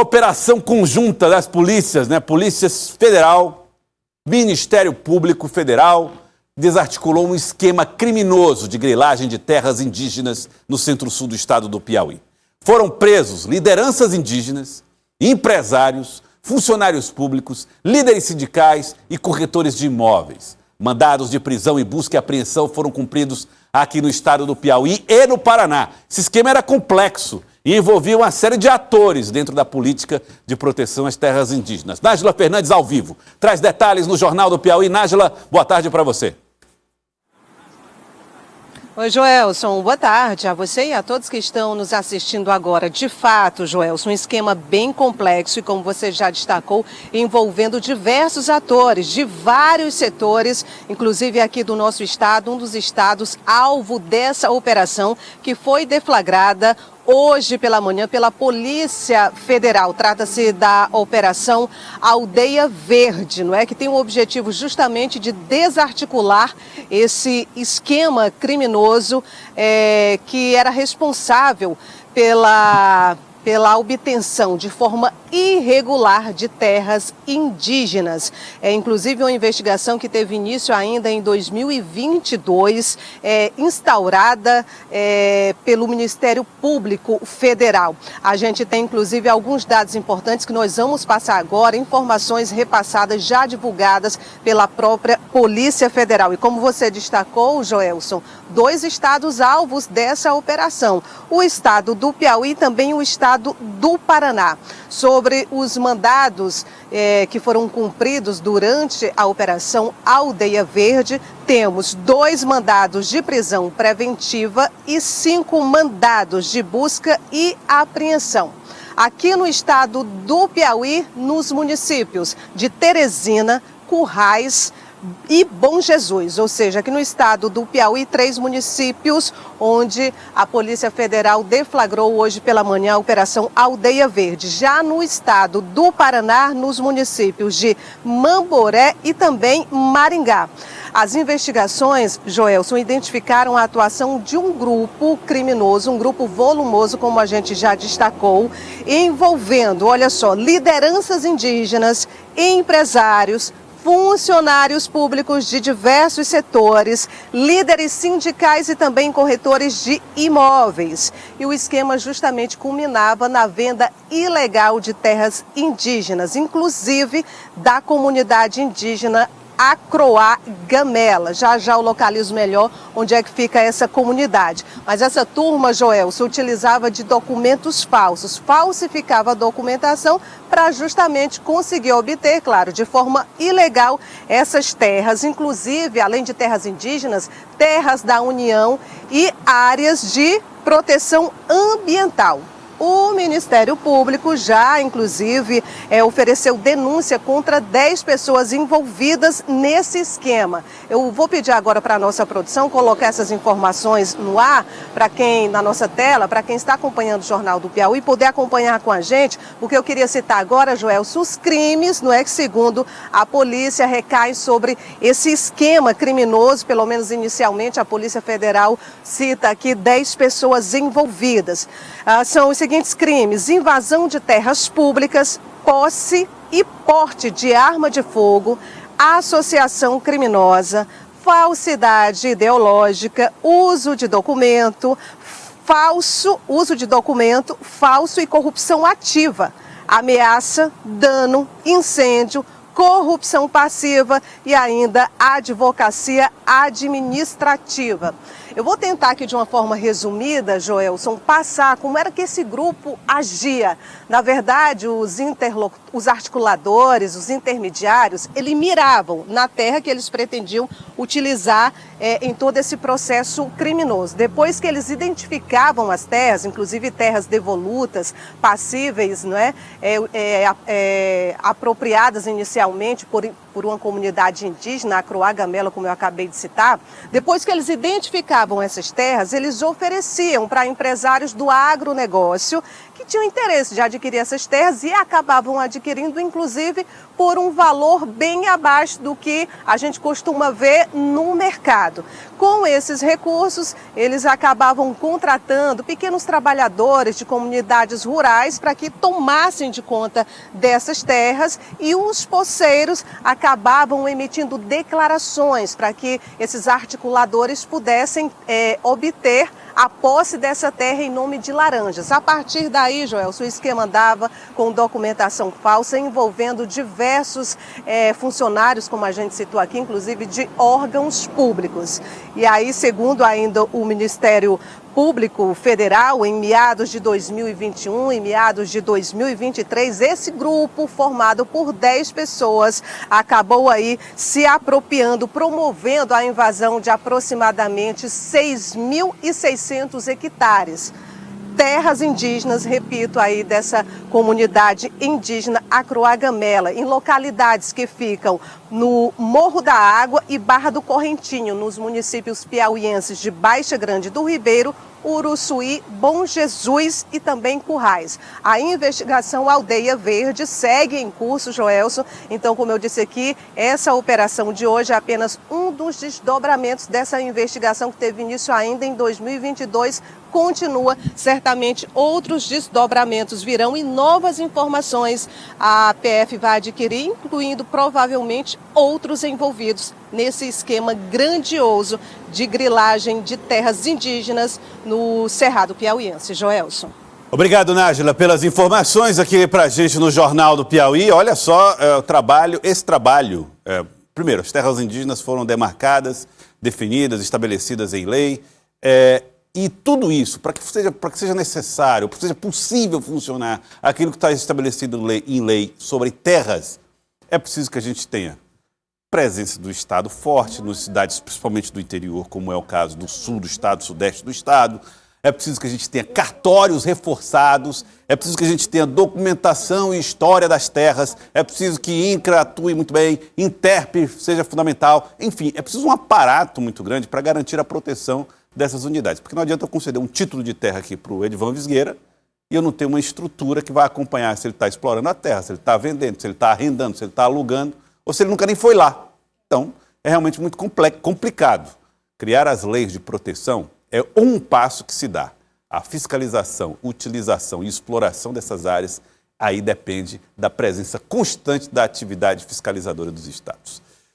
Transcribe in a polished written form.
Operação conjunta das polícias, Polícia Federal, Ministério Público Federal, desarticulou um esquema criminoso de grilagem de terras indígenas no centro-sul do estado do Piauí. Foram presos lideranças indígenas, empresários, funcionários públicos, líderes sindicais e corretores de imóveis. Mandados de prisão e busca e apreensão foram cumpridos aqui no estado do Piauí e no Paraná. Esse esquema era complexo e envolvia uma série de atores dentro da política de proteção às terras indígenas. Nájila Fernandes, ao vivo, traz detalhes no Jornal do Piauí. Nájila, boa tarde para você. Oi, Joelson, boa tarde a você e a todos que estão nos assistindo agora. De fato, Joelson, um esquema bem complexo e, como você já destacou, envolvendo diversos atores de vários setores, inclusive aqui do nosso estado, um dos estados alvo dessa operação que foi deflagrada hoje pela manhã pela Polícia Federal. Trata-se da Operação Aldeia Verde, que tem o objetivo justamente de desarticular esse esquema criminoso que era responsável pela obtenção de forma irregular de terras indígenas. Inclusive uma investigação que teve início ainda em 2022, instaurada pelo Ministério Público Federal. A gente tem inclusive alguns dados importantes que nós vamos passar agora, informações repassadas, já divulgadas pela própria Polícia Federal. E como você destacou, Joelson, 2 estados alvos dessa operação, o estado do Piauí e também o estado do Paraná. Sobre os mandados que foram cumpridos durante a Operação Aldeia Verde, temos 2 mandados de prisão preventiva e 5 mandados de busca e apreensão. Aqui no estado do Piauí, nos municípios de Teresina, Currais e Bom Jesus, ou seja, aqui no estado do Piauí, 3 municípios onde a Polícia Federal deflagrou hoje pela manhã a Operação Aldeia Verde. Já no estado do Paraná, nos municípios de Mamboré e também Maringá. As investigações, Joelson, identificaram a atuação de um grupo criminoso, um grupo volumoso, como a gente já destacou, envolvendo, olha só, lideranças indígenas, empresários, funcionários públicos de diversos setores, líderes sindicais e também corretores de imóveis. E o esquema justamente culminava na venda ilegal de terras indígenas, inclusive da comunidade indígena Acroá Gamela. Já já eu localizo melhor onde é que fica essa comunidade. Mas essa turma, Joel, se utilizava de documentos falsos, falsificava a documentação para justamente conseguir obter, claro, de forma ilegal essas terras, inclusive, além de terras indígenas, terras da União e áreas de proteção ambiental. O Ministério Público já, inclusive, ofereceu denúncia contra 10 pessoas envolvidas nesse esquema. Eu vou pedir agora para a nossa produção colocar essas informações no ar, para quem, na nossa tela, para quem está acompanhando o Jornal do Piauí, poder acompanhar com a gente, porque eu queria citar agora, Joel, os crimes, que segundo a polícia recaem sobre esse esquema criminoso, pelo menos inicialmente a Polícia Federal cita aqui 10 pessoas envolvidas. São os seguintes crimes: invasão de terras públicas, posse e porte de arma de fogo, associação criminosa, falsidade ideológica, uso de documento falso e corrupção ativa, ameaça, dano, incêndio, corrupção passiva e ainda advocacia administrativa. Eu vou tentar aqui de uma forma resumida, Joelson, passar como era que esse grupo agia. Na verdade, os articuladores, os intermediários, eles miravam na terra que eles pretendiam utilizar em todo esse processo criminoso. Depois que eles identificavam as terras, inclusive terras devolutas, passíveis, apropriadas inicialmente por uma comunidade indígena, a Acroá Gamela, como eu acabei de citar, depois que eles identificavam essas terras, eles ofereciam para empresários do agronegócio que tinham interesse de adquirir essas terras e acabavam adquirindo, inclusive, por um valor bem abaixo do que a gente costuma ver no mercado. Com esses recursos, eles acabavam contratando pequenos trabalhadores de comunidades rurais para que tomassem de conta dessas terras e os poceiros acabavam emitindo declarações para que esses articuladores pudessem obter a posse dessa terra em nome de Laranjas. A partir daí, Joelson, o esquema andava com documentação falsa envolvendo diversos funcionários, como a gente citou aqui, inclusive de órgãos públicos. E aí, segundo ainda o Ministério Público Federal, em meados de 2021 e meados de 2023, esse grupo formado por 10 pessoas acabou aí se apropriando, promovendo a invasão de aproximadamente 6.600 hectares. Terras indígenas, repito, aí dessa comunidade indígena Acroagamela, em localidades que ficam no Morro da Água e Barra do Correntinho, nos municípios piauienses de Baixa Grande do Ribeiro, Uruçuí, Bom Jesus e também Currais. A investigação Aldeia Verde segue em curso, Joelson. Então, como eu disse aqui, essa operação de hoje é apenas um dos desdobramentos dessa investigação que teve início ainda em 2022. Continua, certamente outros desdobramentos virão e novas informações a PF vai adquirir, incluindo provavelmente outros envolvidos nesse esquema grandioso de grilagem de terras indígenas no Cerrado Piauiense. Joelson. Obrigado, Nájila, pelas informações aqui pra gente no Jornal do Piauí. Olha só esse trabalho. Primeiro, as terras indígenas foram demarcadas, definidas, estabelecidas em lei. E tudo isso, para que seja necessário, para que seja possível funcionar aquilo que está estabelecido em lei sobre terras, é preciso que a gente tenha presença do Estado forte, nas cidades principalmente do interior, como é o caso do sul do Estado, sudeste do Estado. É preciso que a gente tenha cartórios reforçados, é preciso que a gente tenha documentação e história das terras, é preciso que INCRA atue muito bem, INTERP seja fundamental. Enfim, é preciso um aparato muito grande para garantir a proteção dessas unidades. Porque não adianta eu conceder um título de terra aqui para o Edivan Visgueira e eu não tenho uma estrutura que vai acompanhar se ele está explorando a terra, se ele está vendendo, se ele está arrendando, se ele está alugando, ou se ele nunca nem foi lá. Então, é realmente muito complicado. Criar as leis de proteção é um passo que se dá. A fiscalização, utilização e exploração dessas áreas, aí depende da presença constante da atividade fiscalizadora dos estados.